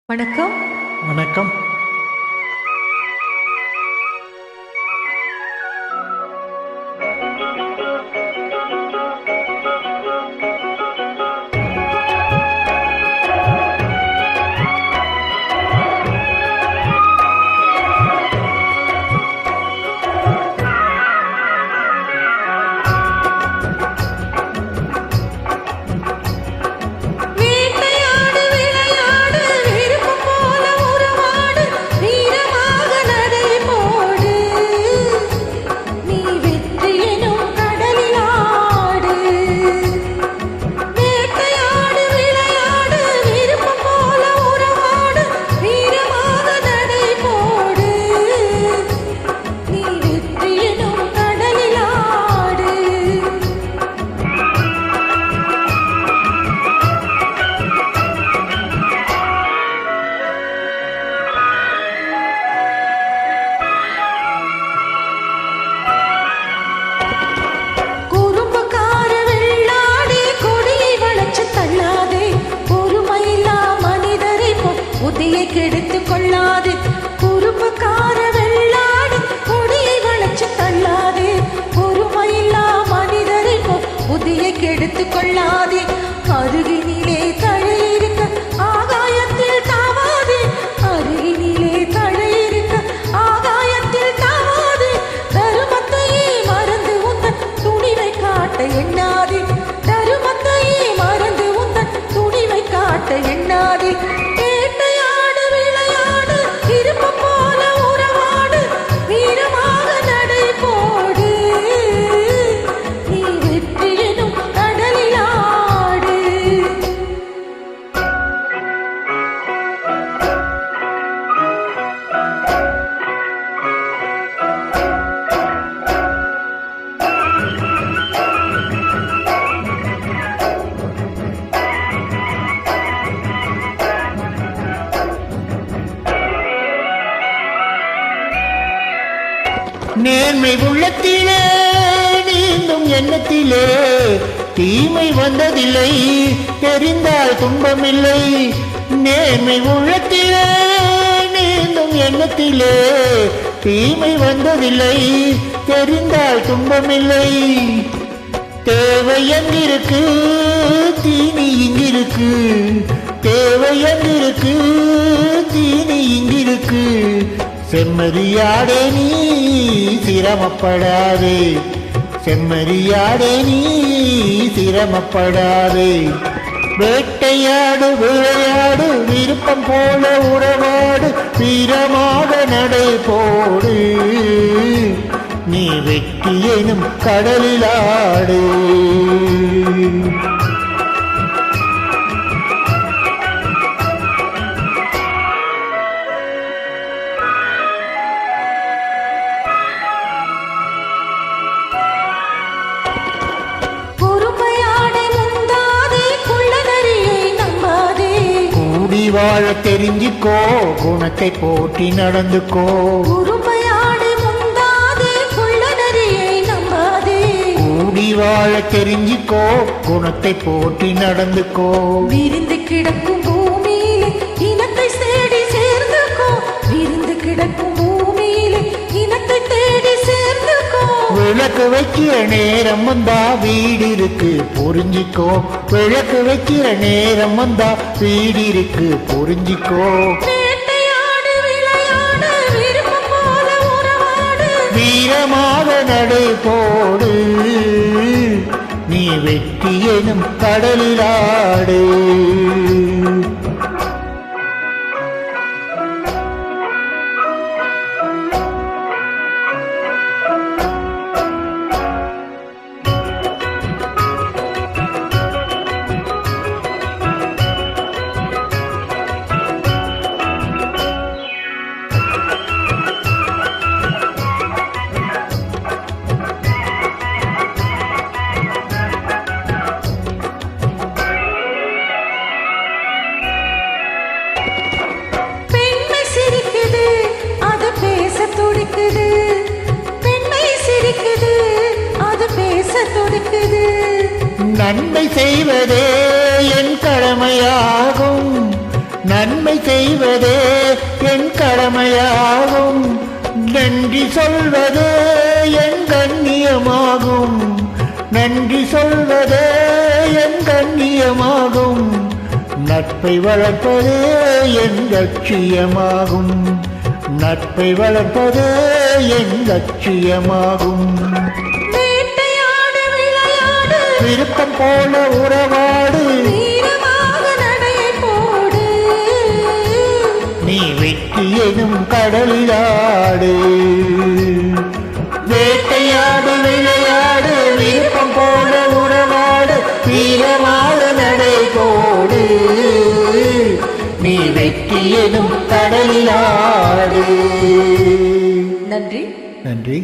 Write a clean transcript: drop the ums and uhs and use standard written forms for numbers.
வணக்கம். வணக்கம். கெடுத்துக் கொள்ளாது குறும்புக்கார வெள்ளாடு கொடியை வளைச்சு தள்ளாது பொறுமையில்லா மனிதரை புதியை கெடுத்துக் கொள்ளாது அருகினிலே தழையிருக்க ஆகாயத்தில் தாவாது அருகினிலே தழையிருக்க ஆகாயத்தில் தாவாது தருமத்தையே மறந்து உந்தன் துணிவை காட்ட எண்ணாது தருமத்தையே மறந்து உந்தன் துணிவை காட்ட எண்ணாது நேர்மை உள்ளத்திலே நீந்தும் எண்ணத்திலே தீமை வந்ததில்லை தெரிந்தால் துன்பமில்லை நேர்மை உள்ளத்திலே நீந்தும் எண்ணத்திலே தீமை வந்ததில்லை தெரிந்தால் துன்பமில்லை தேவை எங்கிருக்கு தீனி இங்கிருக்கு தேவை எங்கிருக்கு தீனி இங்கிருக்கு செம்மறியாடே நீ சிரமப்படாதே செம்மறியாடே நீ சிரமப்படாதே வேட்டையாடு விளையாடு விருப்பம் போல உறவாடு வீரமாக நடை போடு நீ வெற்றி எனும் கடலிலாடு வாழ தெரிஞ்சுக்கோ குணத்தை போற்றி நடந்துக்கோ குறும்பையாடு முந்தாதே குள்ள நரியை நம்பாதே கூடி வாழ தெரிஞ்சுக்கோ குணத்தை போற்றி நடந்துக்கோ விரிந்து கிடக்கும் பூமியிலே இனத்தை தேடி சேர்ந்துக்கோ விரிந்து கிடக்கும் வீட்டிலே இனத்தை தேடி சேர்ந்துக்கோ. விளக்கு வைக்கிற நேரம் வந்தா வீடு இருக்கு புரிஞ்சிக்கோ. விளக்கு வைக்கிற நேரம் வந்தா வீடு இருக்கு புரிஞ்சிக்கோ. வேட்டையாடு விளையாடு விருப்பம் போல உறவாடு வீரமாக நடை போடு நீ வெற்றி எனும் கடலிலாடு. துடிக்குது நன்மை செய்வதே என் கடமையாகும். நன்மை செய்வதே என் கடமையாகும், நன்றி சொல்வதே என் கண்ணியமாகும், நன்றி சொல்வதே என் கண்ணியமாகும், நட்பை வளர்ப்பதே என் லட்சியமாகும், நட்பை வளர்ப்பதே என் லட்சியமாகும். வேட்டையாடு விளையாடு விருப்பம் போல உறவாடு, வீரமாக நடையை போடு, நீ வெற்றி எனும் கடலிலாடு. வேட்டையாடு விளையாடு விருப்பம் போல உறவாடு, வீரமாக நடை போடு, நீ வெற்றி எனும் கடலிலாடு. நன்றி. நன்றி.